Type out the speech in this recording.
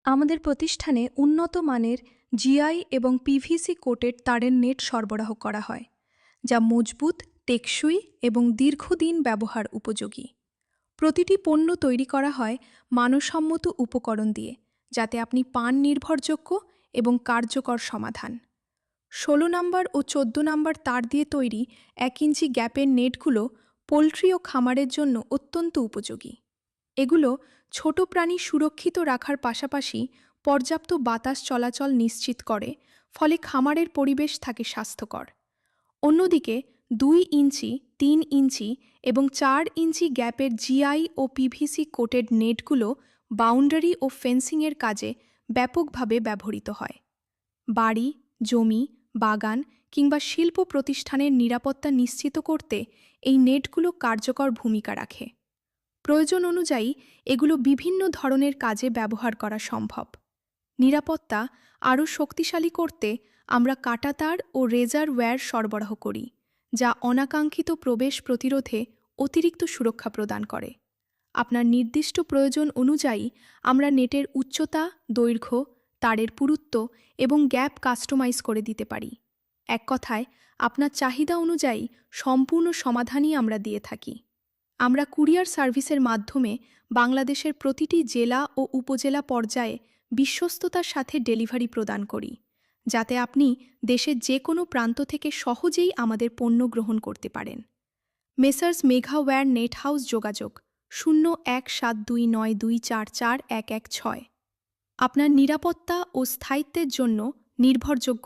আমাদের প্রতিষ্ঠানে উন্নত মানের জিআই এবং পিভিসি কোটেড তারের নেট সরবরাহ করা হয়, যা মজবুত, টেকসই এবং দীর্ঘদিন ব্যবহার উপযোগী। প্রতিটি পণ্য তৈরি করা হয় মানসম্মত উপকরণ দিয়ে, যাতে আপনি পান নির্ভরযোগ্য এবং কার্যকর সমাধান। 16 নম্বর ও 14 নম্বর তার দিয়ে তৈরি 1 ইঞ্চি গ্যাপের নেটগুলো পোলট্রি ও খামারের জন্য অত্যন্ত উপযোগী। এগুলো ছোট প্রাণী সুরক্ষিত রাখার পাশাপাশি পর্যাপ্ত বাতাস চলাচল নিশ্চিত করে, ফলে খামারের পরিবেশ থাকে স্বাস্থ্যকর। অন্যদিকে 2 ইঞ্চি, 3 ইঞ্চি এবং 4 ইঞ্চি গ্যাপের জিআই ও পিভিসি কোটেড নেটগুলো বাউন্ডারি ও ফেন্সিংয়ের কাজে ব্যাপকভাবে ব্যবহৃত হয়। বাড়ি, জমি, বাগান কিংবা শিল্প প্রতিষ্ঠানের নিরাপত্তা নিশ্চিত করতে এই নেটগুলো কার্যকর ভূমিকা রাখে। প্রয়োজন অনুযায়ী এগুলো বিভিন্ন ধরনের কাজে ব্যবহার করা সম্ভব। নিরাপত্তা আরও শক্তিশালী করতে আমরা কাঁটাতার ও রেজার ওয়্যার সরবরাহ করি, যা অনাকাঙ্ক্ষিত প্রবেশ প্রতিরোধে অতিরিক্ত সুরক্ষা প্রদান করে। আপনার নির্দিষ্ট প্রয়োজন অনুযায়ী আমরা নেটের উচ্চতা, দৈর্ঘ্য, তারের পুরুত্ব এবং গ্যাপ কাস্টমাইজ করে দিতে পারি। এক কথায়, আপনার চাহিদা অনুযায়ী সম্পূর্ণ সমাধানই আমরা দিয়ে থাকি। আমরা কুরিয়ার সার্ভিসের মাধ্যমে বাংলাদেশের প্রতিটি জেলা ও উপজেলা পর্যায়ে বিশ্বস্ততার সাথে ডেলিভারি প্রদান করি, যাতে আপনি দেশের যে কোনো প্রান্ত থেকে সহজেই আমাদের পণ্য গ্রহণ করতে পারেন। Messrs Megha wire net house যোগাযোগ 017292441116। আপনার নিরাপত্তা ও স্থায়িত্বের জন্য নির্ভরযোগ্য